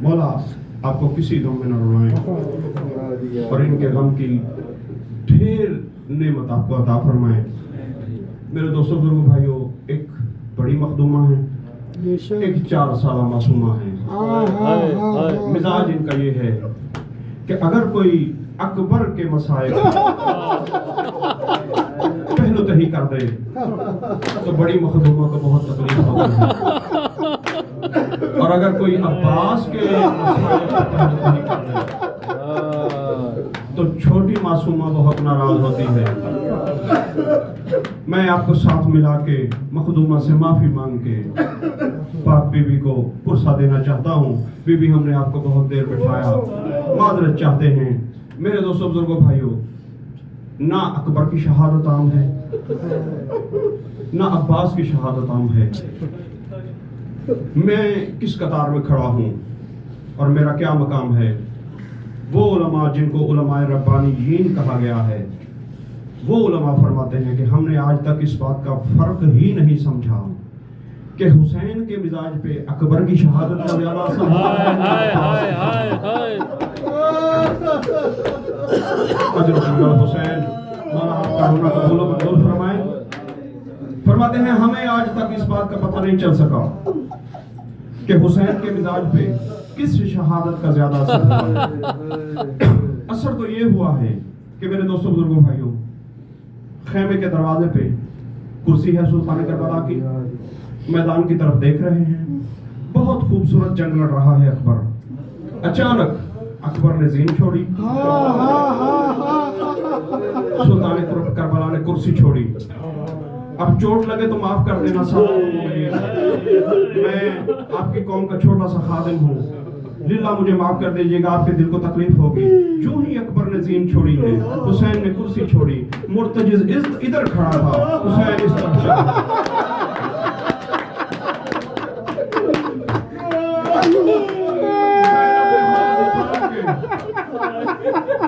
مولا آپ کو کسی غم میں نہ رلائیں اور ان کے غم کی ڈھیر نعمت آپ کو عطا فرمائیں۔ میرے دوستوں بزرگوں بھائیوں، ایک بڑی مخدومہ ہے، ایک 4 سالہ معصومہ ہے۔ مزاج ان کا یہ ہے کہ اگر کوئی اکبر کے مسائل پہلو تہی کر دے تو بڑی مخدومہ کو بہت تکلیف ہوتی ہے، اور اگر کوئی عباس کے مسائل پہلو تہی کر دے تو چھوٹی معصومہ بہت ناراض ہوتی ہے۔ میں آپ کو ساتھ ملا کے مخدومہ سے معافی مانگ کے پاک بی بی کو پرسہ دینا چاہتا ہوں۔ بی بی ہم نے آپ کو بہت دیر بٹھایا، معذرت چاہتے ہیں۔ میرے دوستوں بزرگوں بھائیوں، نہ اکبر کی شہادت عام ہے نہ عباس کی شہادت عام ہے۔ میں کس قطار میں کھڑا ہوں اور میرا کیا مقام ہے؟ وہ علماء جن کو علماء ربانیین کہا گیا ہے، وہ علماء فرماتے ہیں کہ ہم نے آج تک اس بات کا فرق ہی نہیں سمجھا کہ حسین کے مزاج پہ اکبر کی شہادت کا زیادہ اثر حسین مولا آپ کا ہونا قبول و منظور فرمائیں۔ فرماتے ہیں ہمیں آج تک اس بات کا پتہ نہیں چل سکا کہ حسین کے مزاج پہ کس شہادت کا زیادہ اثر ہوا ہے۔ اثر تو یہ ہوا ہے کہ میرے دوستوں بزرگوں بھائیوں، خیمے کے دروازے پہ کرسی ہے سلطان کربلا کی، میدان کی طرف دیکھ رہے ہیں، بہت خوبصورت جنگ لڑ رہا ہے اکبر۔ اچانک اکبر نے زین چھوڑی، سلطان کربلا نے کرسی چھوڑی۔ اب چوٹ لگے تو معاف کر دینا صاحب، میں آپ کی قوم کا چھوٹا سا خادم ہوں، للہ مجھے معاف کر دیجئے گا، آپ کے دل کو تکلیف ہوگی۔ جو ہی اکبر نے زین چھوڑی ہے، حسین نے کرسی چھوڑی، مرتجز ادھر کھڑا تھا، حسین اس طرف چلا۔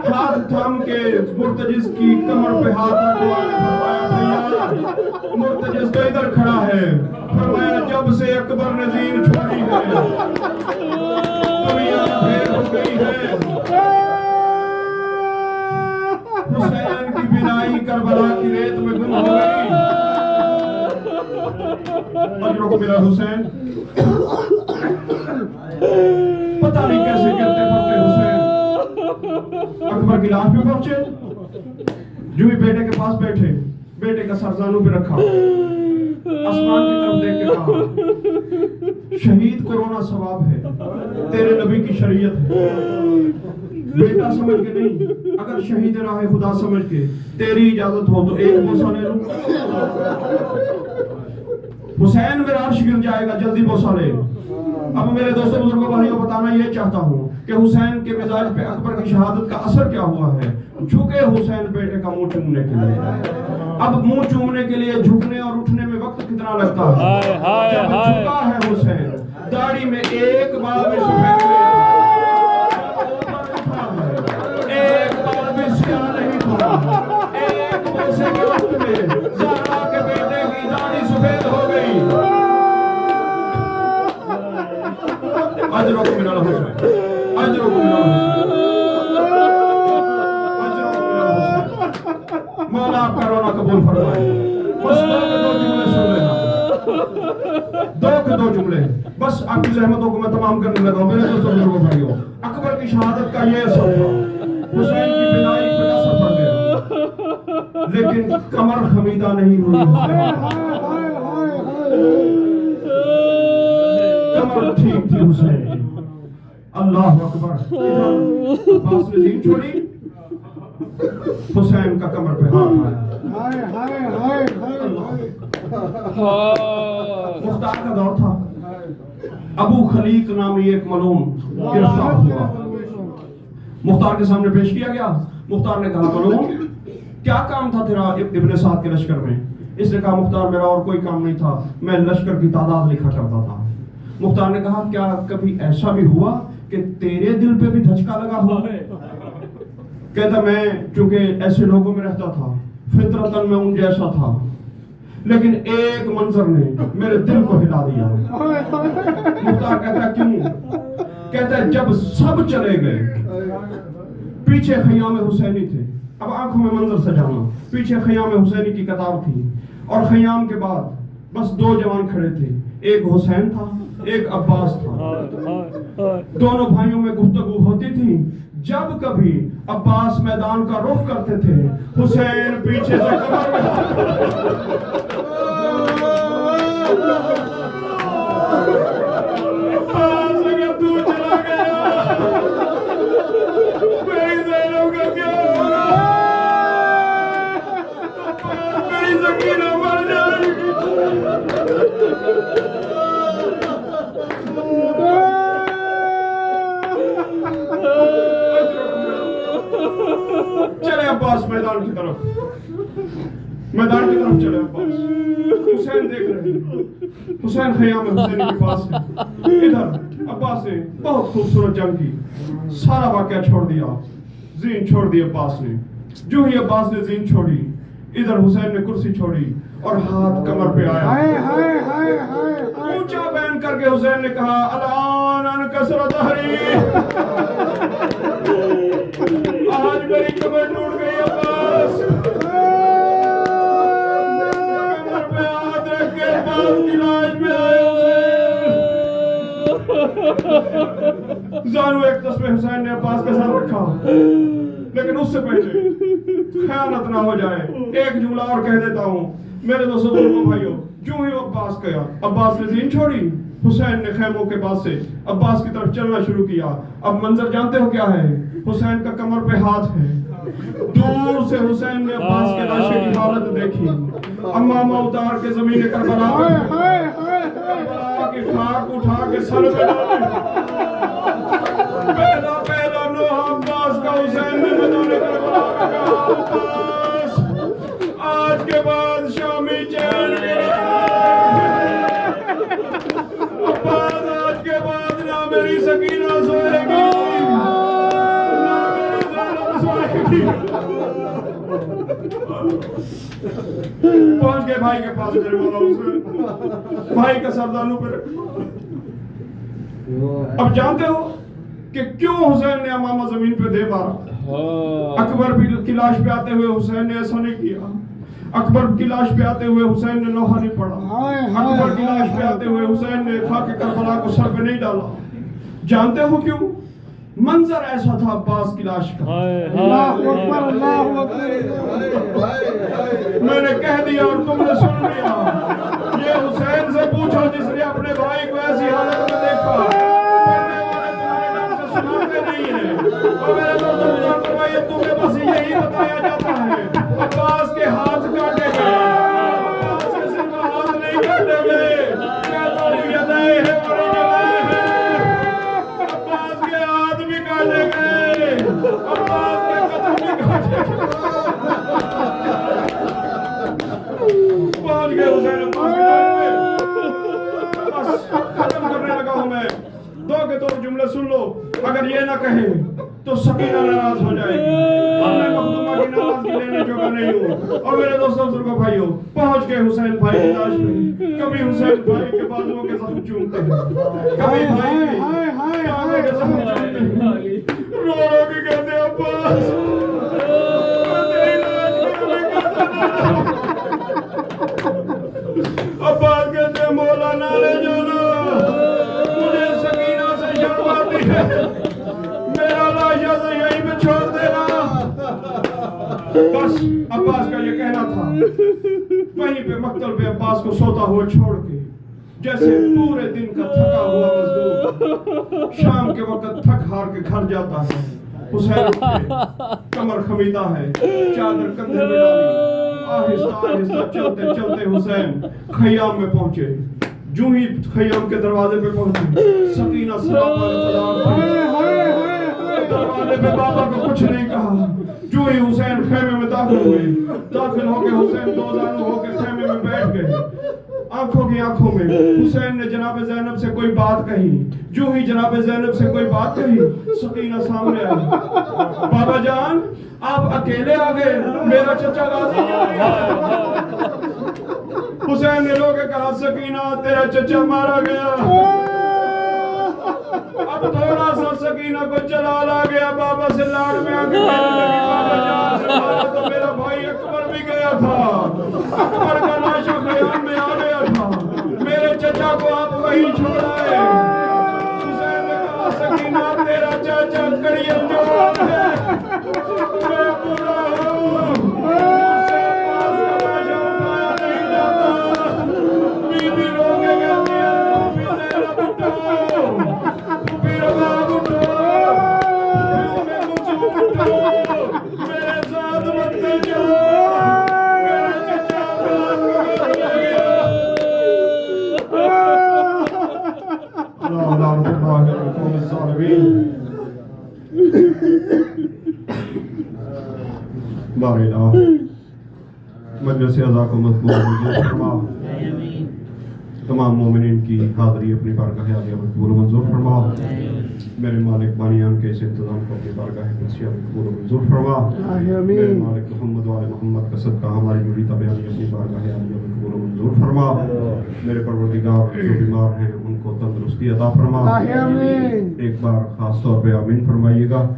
ہاتھ تھام کے مرتجز کی کمر پہ ہاتھ رکھوا کے فرمایا بھیا مرتجز تو ادھر کھڑا ہے، فرمایا جب سے اکبر نے زین چھوڑی ہے دنیا پھیر ہو گئی ہے۔ حسین کی بینائی کربلا کی ریت میں گم ہو گئی۔ اجروں کو ملا حسین، پتہ نہیں کیسے کرتے پڑتے حسین اکبر کی لاش پہ پہنچے، جو ہی بیٹے کے پاس بیٹھے، بیٹے کا سر زانوں پہ رکھا، آسمان کی طرف دیکھ کے کہا شہید کو رونا ثواب ہے، تیرے نبی کی شریعت ہے۔ بیٹا سمجھ کے نہیں، اگر شہید راہ خدا سمجھ کے تیری اجازت ہو تو ایک بوسہ لے لوں۔ حسین میرا عرش گر جائے گا، جلدی بوسہ لے۔ اب میرے دوستوں بزرگوں بھائیوں بتانا یہ چاہتا ہوں کہ حسین کے مزاج پہ اکبر کی شہادت کا اثر کیا ہوا ہے۔ جھکے حسین بیٹے کا منہ چومنے کے لیے۔ اب منہ چومنے کے لیے جھکنے اور اٹھنے میں وقت کتنا لگتا ہے؟ جب جھکا ہے حسین، داڑھی میں ایک بال بھی سفید ایک بال بھی سیاہ نہیں تھا۔ ایک بوسے کے وقت میں زہرا کے بیٹے کی داڑھی سفید ہو گئی۔ اجروں کو ملا حسین، اجروں کو ملا حسین، اجروں کو ملا حسین۔ مولا آپ کا رونا قبول فرمائے۔ بس دو جملے سن لینا، دو جملے بس آپ کی زحمتوں کو میں تمام کرنے لگا ہوں۔ میرے دوستوں بزرگوں بھائیوں، اکبر کی شہادت کا یہ اثر تھا، حسین کی بینائی پہ اثر پڑ گیا، لیکن کمر خمیدہ نہیں ہوئی کمر ٹھیک تھی حسین۔ اللہ اکبر۔ عباس نے زین چھوڑی، حسین کا کمر پہ ہاتھ آیا۔ مختار کا دور تھا، ابو خلیق نامی ایک ملعون گرفتار ہوا، مختار کے سامنے پیش کیا گیا۔ مختار نے کہا ملعون کیا کام تھا تیرا ابن سعد کے لشکر میں؟ اس نے کہا مختار میرا اور کوئی کام نہیں تھا، میں لشکر کی تعداد لکھا کرتا تھا۔ مختار نے کہا کیا کبھی ایسا بھی ہوا کہ تیرے دل پہ بھی دھچکا لگا ہوا ہے؟ کہتا میں چونکہ ایسے لوگوں میں رہتا تھا، فطرتاً میں ان جیسا تھا، لیکن ایک منظر نے میرے دل کو ہلا دیا۔ مختار کہتا کیوں؟ کہتا ہے جب سب چلے گئے پیچھے خیام حسینی تھے. اب آنکھوں میں منظر سجانا, پیچھے خیام حسینی کی قطار تھی اور خیام کے بعد بس دو جوان کھڑے تھے, ایک حسین تھا ایک عباس تھا. دونوں بھائیوں میں گفتگو ہوتی تھی. جب کبھی عباس میدان کا رخ کرتے تھے حسین پیچھے سے کمر میں عباس اگر تو چلا گیا میری زینوں کا کیا ہوگا, میری سکینہ مر جائے گی. چلے عباس میدان کی طرف چلے عباس. حسین دیکھ رہے ہیں, حسین خیام حسینی کے پاس ہے. ادھر عباس نے بہت خوبصورت جنگ کی, سارا واقعہ چھوڑ دیا, زین چھوڑ دی عباس نے. جو ہی عباس نے زین چھوڑی ادھر حسین نے کرسی چھوڑی اور ہاتھ کمر پہ آیا. اونچا بین کر کے حسین نے کہا الان انکسر ظہری, آج میری کمر ٹوٹ گئی عباس. کمر پہ ہاتھ رکھ کے عباس کی لاش میں آئے حسین. زانو ایک تسبیح حسین نے عباس کے ساتھ رکھا, لیکن اس سے پہلے خیانت نہ ہو جائے ایک جملہ اور کہہ دیتا ہوں میرے دوستو بزرگوں بھائیو. جو ہی عباس گیا, عباس نے زین چھوڑی, حسین نے خیموں کے پاس سے عباس کی طرف چلنا شروع کیا. اب منظر جانتے ہو کیا ہے؟ حسین کا کمر پہ ہاتھ ہے. دور سے حسین نے عباس کے لاشے کی حالت دیکھی. امامہ اتار کے زمین کربلا کی خاک اٹھا کے سر پہ ڈالی. پہلا نوحہ عباس کا حسین نے میدان کربلا میں کہا عباس آج کے بعد شامی چین گرا. عباس آج کے بعد نہ میری سکینہ سوئے گی نہ میری زینب سوئے گی. پہنچ گئے بھائی کے پاس میرے مولا حسین, بھائی کا سردانوں پہ. اب جانتے ہو کہ کیوں حسین نے امامہ زمین پہ دے مارا؟ اکبر کی لاش پہ آتے ہوئے حسین نے ایسا نہیں کیا. اکبر کی لاش پہ آتے ہوئے حسین نے لوہا نہیں پڑا. اکبر کی لاش پہ آتے ہوئے حسین نے خاک کربلا کو سر پہ نہیں ڈالا. جانتے ہو کیوں؟ منظر ایسا تھا عباس کی لاش کا. میں نے کہہ دیا اور تم نے سن لیا. یہ حسین سے پوچھو جس نے اپنے بھائی کو ایسی حالت میں دیکھا. پڑھنے والے تمہارے نام سے سناتے نہیں ہیں. اور میرے دوستوں بزرگ فرمائیے تمہیں بس یہی بتایا جاتا ہے عباس کے ہاتھ کاٹے گئے. عباس کے صرف ہاتھ نہیں کاٹے گئے, کہتا ہوں یدائے ہے بڑی جگہ ہے. عباس کے ہاتھ بھی کاٹے گئے, عباس کے قدم بھی کاٹے گئے. پہنچ گئے حسین عباس کے قدم میں. بس ختم کرنے لگا ہوں میں. دو کے دو جملے سن لو. اگر یہ نہ کہے تو سکینہ ناراض ہو جائے گی. اور میں مخدومہ کی ناراضگی لینے جوگا نہیں ہوں. اور میرے دوستوں بزرگوں بھائیوں, پہنچ گئے حسین بھائی کی لاش پہ. کبھی حسین بھائی کے بازوؤں کے زخم چومتے ہیں, کبھی بھائی کے کاندھے کے زخم چومتے ہیں. رو رو کے کہتے ہیں عباس میں تیری لاش کی کبھی کہتا. عباس کہتے ہیں مولا نہ لے جانا, مجھے سکینہ سے شرم آتی ہے, میرا لاشا سے یہیں پہ چھوڑ دینا. بس عباس کا یہ کہنا تھا. وہیں پہ مقتل پہ عباس کو سوتا ہوا چھوڑ کے جیسے پورے دن کا تھکا ہوا مزدور شام کے وقت تھک ہار کے گھر جاتا ہے. حسین اٹھے, کمر خمیدہ ہے, چادر کندھے میں ڈالی, آہستہ آہستہ چلتے چلتے حسین خیام میں پہنچے. جو ہی خیام کے دروازے پہ پہنچے سکینہ سراپا دروازے پہ بابا کو کچھ نہیں کہا. جو ہی حسین خیمے میں داخل ہوئے, داخل ہو کے حسین دو زانو ہو کے خیمے میں بیٹھ گئے. آنکھوں کی آنکھوں میں حسین نے جناب زینب سے کوئی بات کہی. جو ہی جناب زینب سے کوئی بات کہی سکینہ سامنے آئی. بابا جان آپ اکیلے آ گئے, میرا چچا غازی حسین نے رو کے کہا سکینہ تیرا چچا مارا گیا, اب تھوڑا سکینہ کو جلال آ گیا، بابا سے لاڑ میں آ کے کہنے لگی بابا جان سے مارا تو میرا بھائی اکبر بھی گیا تھا، اکبر کا لاشا خیال میں آ گیا تھا، میرے چچا کو آپ وہیں چھوڑائے۔ حسین نے کہا سکینہ تیرا چاچا کڑیم جوان ہے، میں بوڑھا ہوں، مجھ سے پاس کا لاشا اٹھایا نہیں جاتا۔ بی بی رو کے کہتی ہے پھوپھی زینب اٹھو، پھوپھی رباب اٹھو، میں مجھے اٹھو، میرے ساتھ مت جاؤ، میرا چچا بات بگڑ گیا۔ اللہ لعنت اللہ علی القوم الظالمین۔ بار الہ مجلس اعضاء کو مقبول منظور فرما، تمام مومنین کی حاضری اپنی بارگاہ عالیہ میں قبول و منظور فرما، میرے مالک بانیان کے اس انتظام کو اپنی بارگاہ قدسیہ میں قبول و منظور فرما، میرے مالک محمد و آل محمد کا صدقہ ہماری جڑی طبیعانی اپنی بارگاہ عالیہ میں قبول و منظور فرما، میرے پروردگار جو بیمار ہیں ان کو تندرستی عطا فرما۔ ایک بار خاص طور پہ آمین فرمائیے گا۔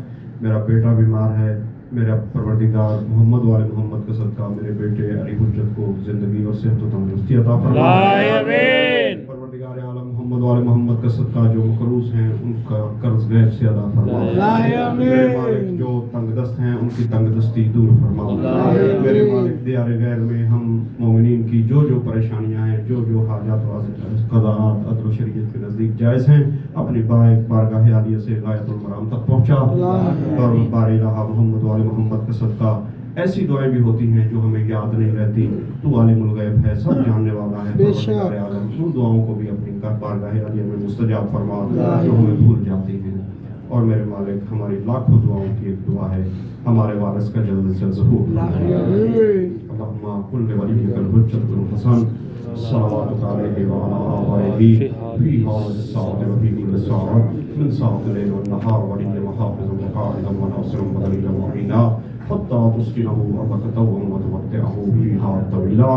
میرا بیٹا بیمار ہے، میرا پروردگار محمد و آل محمد کا صدقہ میرے بیٹے علی حجت کو زندگی اور صحت و تندرستی عطا فرما۔ پروردگار عالم محمد و آل محمد کا صدقہ جو مقروض ہیں ان کا قرض غیب سے ادا فرما۔ میرے مالک جو تنگ دست ہیں ان کی تنگ دستی دور فرما۔ میرے مالک دیار غیر میں ہم مومنین کی جو جو پریشانیاں ہیں، جو جو حاجات و قضاءات عدل و شریعت کے نزدیک جائز ہیں، اپنی بارگاہ عالیہ سے غایت المرام تک پہنچا، اور بار الہ محمد و آل محمد کا صدقہ ایسی دعائیں بھی ہوتی ہیں جو ہمیں یاد نہیں رہتی، تو عالم الغیب ہے، سب جاننے والا ہے، پروردگار عالم ان دعاؤں کو بھی اپنی بارگاہ عالیہ میں مستجاب فرما جو ہمیں بھول جاتی ہیں۔ اور میرے مالک ہماری لاکھوں دعاؤں کی ایک دعا ہے، ہمارے وارث کا جلد سے ظہور اللہم کل ولیک الحجۃ الحسن صلوات علیہ وعلی آبائہ فی حال الساعۃ وفی کل ساعۃ من ساعۃ اللیل والنہار ولیہ وحافظ وقائدا وناصرا ودلیلا معینا حتی تسکنہ ارضک طوعا وتمتعہ فیہا طویلا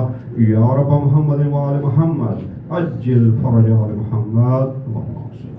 یا رب محمد وآل محمد عجل فرج آل محمد اللہم صل